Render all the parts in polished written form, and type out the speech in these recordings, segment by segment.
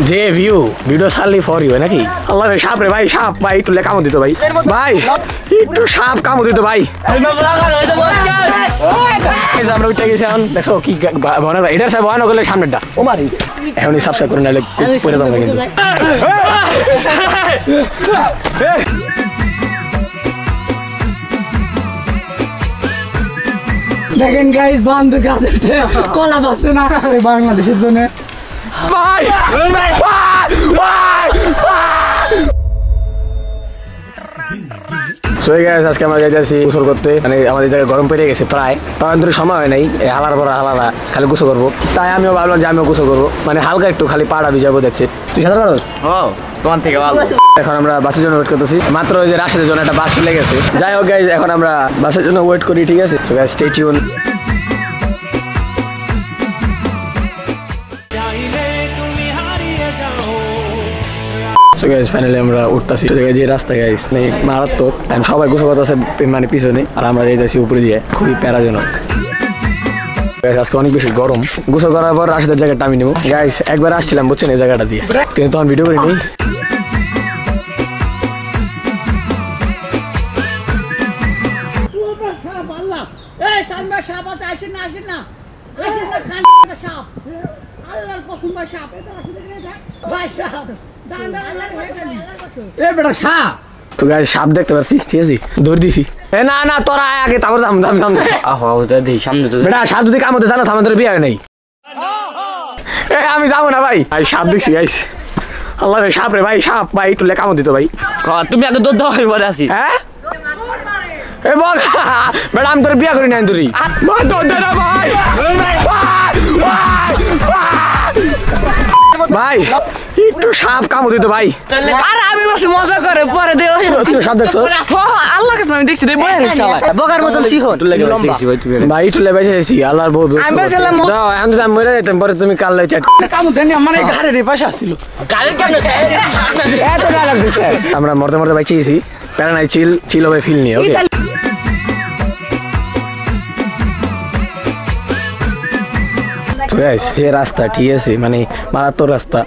যে video ছাড়লি for you নাকি? আল্লাহ রে সাপ রে ভাই, সাপ ভাই একটু কামড় দিত ভাই, ভাই একটু সাপ কামড় দিত ভাই। আমরা উঠে গেছি এখন, দেখো কি এটা সব ভয়ানক করলে সামনেরটা ও মারি এখনই সাবস্ক্রাইব করে নাহলে করে দাও কিন্তু। দেখেন গাইস বন্ধ গাছে কলা পাচ্ছে না বাংলাদেশের জন্য। ভাই আজকে আমরা যাইতেছি গোসল করতে, মানে আমাদের জায়গায় গরম পেরে গেছে প্রায়, তখন ধরে সময় হয় নাই, হালার পর হালারা খালি গোসল করবো, তাই আমিও ভাবলাম যে আমিও গোসল করবো, মানে হালকা একটু খালি পাড়া ভিজাবো। দেখছি তুই সাঁতার পারোস? তোমার থেকে ভালো। এখন আমরা বাসের জন্য ওয়েট করতেছি, মাত্র ওই যে রাশেদের জন্য একটা বাস চলে গেছে। যাই হোক গাইজ, এখন আমরা বাসের জন্য ওয়েট করি, ঠিক আছে? So guys stay tune. So guys finally আমরা উঠতেছি যে রাস্তা গাইজ মানে মারাত্মক, সবাই গোসল করতেছে মানে পিছনে, আর আমরা যাইতেছি উপরে দিয়ে, খুবই প্যারাজনক। আজকে অনেক বেশি গরম, গোসল করার পর রাশেদের জায়গাটা আমি নেবো গাইজ। একবার আসছিলাম বুঝছেন এই জায়গাটা দিয়ে, কিন্তু তখন ভিডিও করিনি। তো গাইজ সাপ দেখতে পাচ্ছি, ঠিক আছে ধরে দিছি। না না তোরা আগে, তারপর বেটা সাপ যদি কামড়তে জানো আমাদের বিয়ে হয় নাই। আমি যাবো না ভাই, সাপ দেখছি গাইস। আল্লাহ রে সাপ রে ভাই, সাপ ভাই একটু কামড় দিত ভাই। তুমি আগে দৌড় দাও পরে আসি। হ্যাঁ বল বেটা, আমি তোর বিয়ে করি নাই তোরই ভাই, একটু সাপ কামড় দিত ভাই। আর আমি বসে মজা করে পরে দেও সাপ দেখছো? আল্লাহ কাছে আমি দেখছি রে বকার মতন শিখো ভাই একটু লেবাইছি আল্লাহর বউ। আমি বললাম দাও এখন যদি আমি মরে যাইতাম পরে তুমি কাল লাই চাট কামড় দেনি মানে ঘাড়ের পাশে আসছিল। কাল কেন এত ডায়লগ দিছে? আমরা মরতে মরতে বাইচে গেছি, প্যারা নাই, চিল হবে ফিল নিয়ে। ওকে যে রাস্তা, ঠিক আছে মানে মারাত্মক রাস্তা,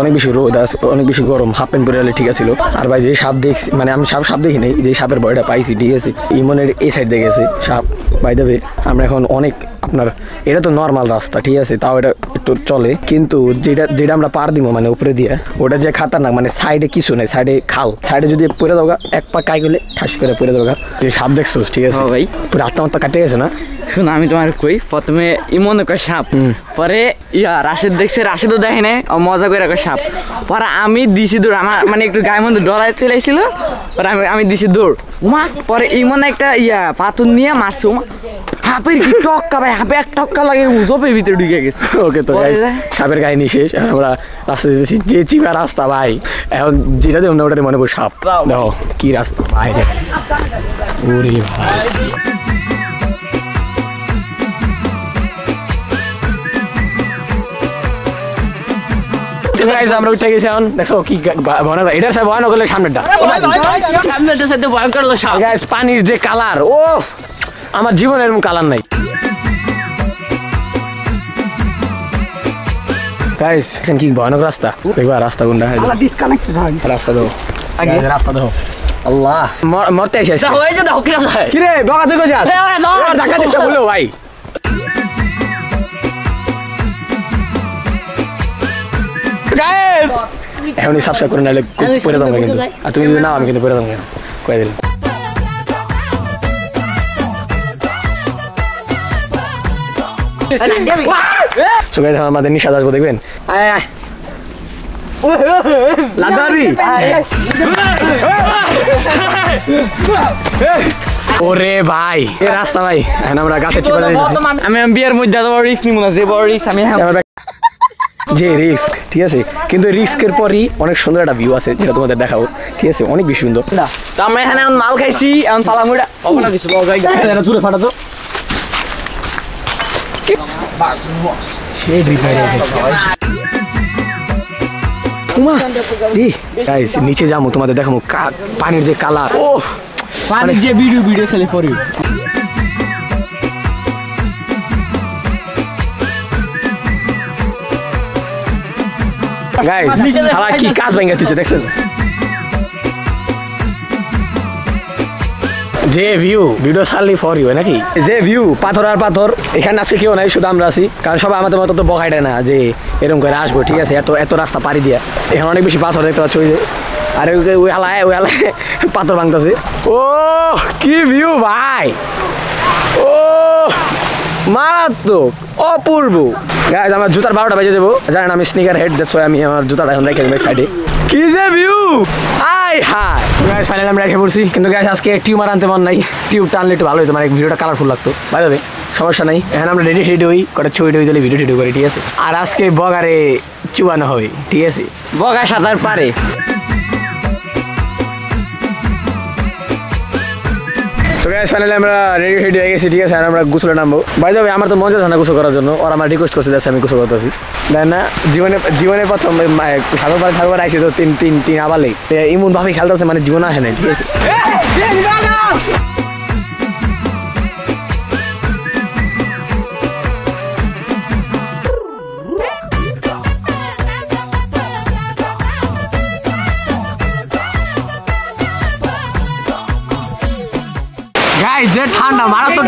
অনেক বেশি রোদ, অনেক বেশি গরম, হাফ প্যান্ট পরে গেলে ঠিক আছে। আর ভাই যে সাপ দেখছি, মানে আমি সাপ দেখি নাই, যে সাপের ভয়টা পাইছি, ঠিক আছে ইমনের এই সাইড দিয়ে গেছে সাপ। বাই দ্য ওয়ে আমরা এখন অনেক আপনার, এটা তো নর্মাল রাস্তা, ঠিক আছে তাও এটা একটু চলে, কিন্তু যেটা আমরা পার দিব মানে উপরে দিয়ে, ওটা যে খাতারনাক, মানে সাইডে কিছু নেই, সাইডে খাল, সাইডে যদি পরে দেওয়া এক পা কাই করলে ঠাস করে পরে দেওয়া। সাপ দেখছো, ঠিক আছে ভাই পুরো আত্মা কাটে গেছে না? শুন আমি তোমার কই, প্রথমে ইমনে কয় সাপ, পরে রাশেদ দেখছে, রাশেদও দেখে নাই, মজা করে কয় সাপ, পরে আমি দিছি দৌড়, আমার মানে একটু গায়ের মধ্যে ডরায় চলে আসছিল, পরে আমি দিছি দৌড়, উমা পরে ইমনে একটা পাথর নিয়ে মারছে, উমা হাপের কি টক্কা ভাই, হাপে এক টক্কা লাগে জপের ভিতরে ঢুকে গেছে। ওকে তো সাপের কাহিনী শেষ, আমরা রাস্তা যেতেছি, যে চিপা রাস্তা ভাই, এখন যেটা দেব না ওটারে মনে করো সাপ। দেখো কি রাস্তা ভাই, ওরে ভাই আমরা উঠে গেছি এখন, দেখো কি এটা সব ভয়ানক করলে সামনেরটা, পানির যে কালার, ও আমার জীবনের এরকম কালার নাই। কি ভয়ানক রাস্তা, দেখবা রাস্তা কোনটা, রাস্তা দেখো, রাস্তা দেখো। আল্লাহ মরতে আসে কিরে বাবা, তুই কোথায় ঢাকা দিতে বললো ভাই? এখনই সাবস্ক্রাইব করে নাহলে করে দাও কিন্তু, আর তুমি যদি নাও আমি কিন্তু করে দাও কয়ে দিলাম। আমাদের নিশাদ আসবো দেখবেন, ওরে ভাই এ রাস্তা ভাই, এখন আমরা গাছে চিপা আমি বিয়ের মধ্যে রিস্ক নিব না, যে বড় রিস্ক আমি যে রিস্ক, ঠিক আছে কিন্তু রিস্কের পরই অনেক সুন্দর একটা ভিউ আছে, যেটা তোমাদের দেখাবো, ঠিক আছে অনেক বেশি সুন্দর। তো আমরা এখানে এখন মাল খাইছি, এখন পালামুড়া অবনা কিছু জুড়ে ফাটাতো নিচে যাবো, তোমাদের দেখাবো পানির যে কালার, ও পানির যে ভিডিও ছেলে ফর ইউ। গাইস আমার কি কাজ ভেঙে তুই দেখছেন যে ভিউ ভিডিও ছাড়লি ফর ইউ নাকি যে ভিউ পাথর আর পাথর এখানে আজকে কেউ নাই শুধু আমরা আছি কারণ সবাই আমাদের মতো তো বকাইটা না যে এরকম করে আসবো ঠিক আছে এত এত রাস্তা পাড়ি দিয়া এখানে অনেক বেশি পাথর দেখতে পাচ্ছ ওই যে আর ওই হালায় পাথর ভাঙতেছে ও কি ভিউ ভাই ও মারাত্মক অপূর্ব গাইস আমার জুতার 12টা বেজে যাবো জানেন আমি স্নিকার হেড দ্যাটস ওয়াই আমি আমার জুতাটা এখন রেখে দেব এক সাইডে কি যে view high hi guys finally আমরা এসে পড়ছি কিন্তু গাইস আজকে টিউব আনতে মন নাই টিউব টানলে একটু ভালো হতো মানে ভিডিওটা কালারফুল লাগতো বাই দ্য সমস্যা নাই এখন আমরা রেডি শেডি হই কটা ছবি টবি দিলে ভিডিও টিডিও করি ঠিক আছে আর আজকে বগারে চুয়ানো হবে ঠিক আছে বগা সাঁতার পারে সো গাইস ফাইনালি আমরা রেডি রেডি হয়ে গেছি ঠিক আছে আর আমরা গোসলে নামবো বাই দ্য ওয়ে আমার তো মজা থাকে না গোসল করার জন্য আর আমার রিকোয়েস্ট করছে আমি গোসল করতেছি দেখ না জীবনে প্রথম ঠাকুর আইসি তো তিন আবালে ইমন ভাবে খেলতেছে মানে জীবন আসে নাই ঠিক আছে গাইস যে ঠান্ডা মারাত্মক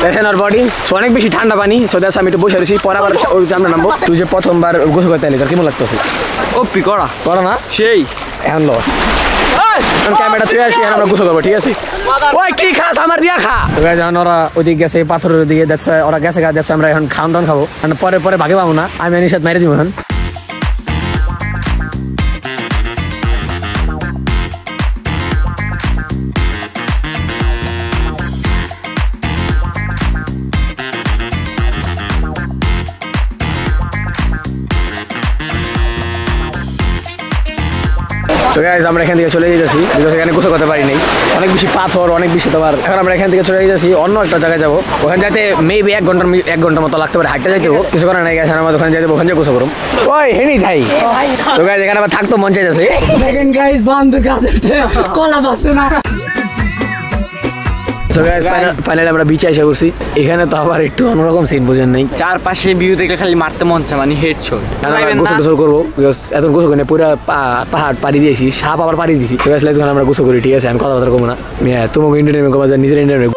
দেখেন আর বডি অনেক বেশি ঠান্ডা পানি সোদাস আমি একটু বসে রয়েছি পরে আবার ওই আমরা নামবো তুই যে প্রথমবার গোসল করতে এলি তোর কেমন লাগতেছে ও পিকড়া করো না সেই এখন লো ক্যামেরা চলে আসি আমরা গোসল করবো ঠিক আছে ওই কি খাস আমার দিয়া খা যখন ওরা ওদিকে গেছে পাথরের ওদিকে দেখছে ওরা গেছে গা দেখছে আমরা এখন খাওয়ান দাওয়ান খাবো পরে ভাগে পাবো না আমি নিষেধ মেরে দিব এখন সো গাইস আমরা এখান থেকে চলে যাচ্ছি বিকজ এখানে গোসল করতে পারি নাই অনেক বেশি পাথর অনেক বেশি তোমার এখন আমরা এখান থেকে চলে যাচ্ছি অন্য একটা জায়গায় যাবো ওখানে যাইতে মেবি 1 ঘন্টার মতো লাগতে পারে হাঁটতে যাইতে হোক কিছু করার নাই গেছে আমার ওখানে যাইতে ওখানে গোসল করুম ওই হেনি ভাই সো গাইস এখানে আবার থাকতো মন চাইতেছে দেখেন গাইস বন্ধ কাছে কলা পাচ্ছে না সো গাইস ফাইনালি আমরা বিচে এসে করছি এখানে তো আবার একটু অন্যরকম সিন বুঝেন নাই চারপাশে ভিউ দেখলে খালি মারতে মন চায় মানে হেডশট গোসল করবো বিকজ এত গোসল করে পুরো পাহাড় পাড়ি দিয়েছি সাপ আবার পাড়ি দিয়েছি সো গাইস লেটস গো আমরা গোসল করি ঠিক আছে আমি কথা করবো না তোমাকে এন্টারটেইনমেন্ট করবো নিজের এন্টারটেইনমেন্ট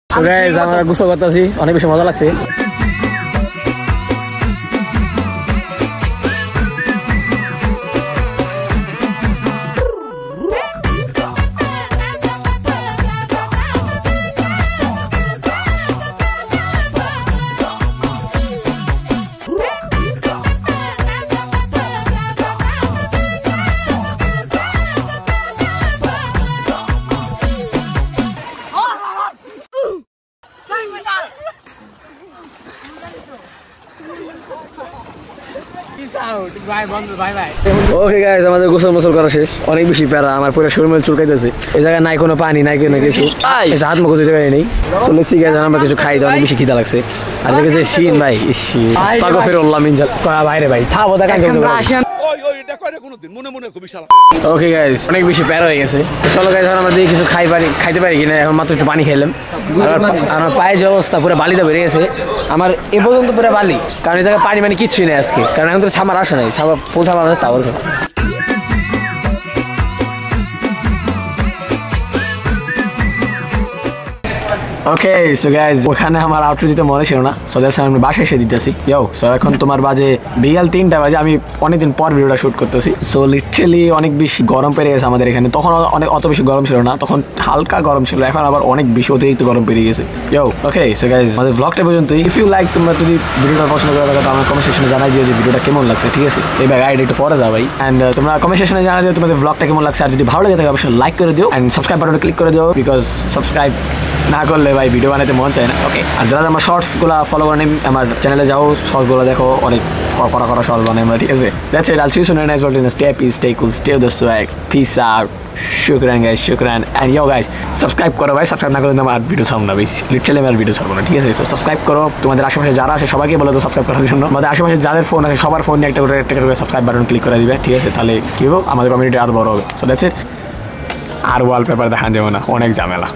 সো গাইস আমরা গোসল করতেছি অনেক বেশি মজা লাগছে ওকে গাইস আমাদের গোসল করা শেষ অনেক বেশি প্যারা আমার পুরো শরীর চুলকাইতেছে এই জায়গায় নাই কোনো পানি নাই কোনো কিছু এটা হাত মুখ ধুতে পারি নাই চলে ঠিক আছে আমরা কিছু খাই অনেক বেশি খিদা লাগছে আর দেখেছে সিন ভাই ইসি তাকে ফের আল্লাহ মিনজাল বাইরে ভাই থামো দেখা ওকে গাইস অনেক বেশি প্যারা হয়ে গেছে চলো গাইস আমরা দেখি কিছু খাইতে পারি কিনা এখন মাত্র একটু পানি খেলাম আমার পায়ে যে অবস্থা পুরো বালিতে বেড়ে গেছে আমার এ পর্যন্ত পুরো বালি কারণ এই জায়গায় পানি মানে কিচ্ছুই নেই আজকে কারণ এখন তো ছামার আসে নাই ছামা ফুল ছামার আছে তাও ওকে সো গাইস ওখানে আমার আউটফিট দিতে মনে ছিল না সো দ্যাটস আমি বাসায় এসে দিতেছি ইয়ো সো এখন তোমার বাজে বিকাল 3টা বাজে আমি অনেকদিন পর ভিডিওটা শুট করতেছি সো লিটারালি অনেক বেশি গরম পেরে গেছে আমাদের এখানে তখন অত বেশি গরম ছিল না তখন হালকা গরম ছিল এখন আবার অনেক বেশি অতিরিক্ত গরম পেরে গেছে ইয়ো ওকে সো গাইস আমাদের ব্লগটা পর্যন্তই ইফ ইউ লাইক তোমরা যদি ভিডিওটা পছন্দ করে থাকো তাহলে কমেন্ট সেকশনে জানাই দিও যে ভিডিওটা কেমন লাগছে ঠিক আছে এই ব্যাগ আইডি একটু পরে দাও ভাই এন্ড তোমরা কমেন্ট সেকশনে জানাই দিও তোমাদের ব্লগটা কেমন লাগছে আর যদি ভালো লাগে থাকে অবশ্যই লাইক করে দিও এন্ড সাবস্ক্রাইব বাটনে ক্লিক করে দিও বিকজ সাবস্ক্রাইব না করলে ভাই ভিডিও বানাতে মন চায় না ওকে আর যারা আমার শর্টসগুলো ফলো করেন আমার চ্যানেলে যাও শর্টসগুলো দেখো অনেক করা শর্ট বানাই আমরা ঠিক আছে that's it I'll see you soon nice blog stay peace stay cool stay the swag peace out শুকরান গাইস শুকরান এন্ড ইয়ো গাইস সাবস্ক্রাইব করো ভাই সাবস্ক্রাইব না করলে আমার ভিডিও ছাড়বো না ভাই লিটারালি আমার ভিডিও ছাড়বো না ঠিক আছে সো সাবস্ক্রাইব করো তোমাদের আশেপাশে যারা আছে সবাইকে বলে তো সাবস্ক্রাইব করার জন্য আমাদের আশেপাশে যাদের ফোন আছে সবার ফোনে একটা করে সাবস্ক্রাইব বাটন ক্লিক করে দিবে ঠিক আছে তাহলে কি হবে আমাদের কমিউনিটি আরো বড় হবে সো দ্যাটস ইট আর ওয়ালপেপার দেখা যাবে না, অনেক ঝামেলা।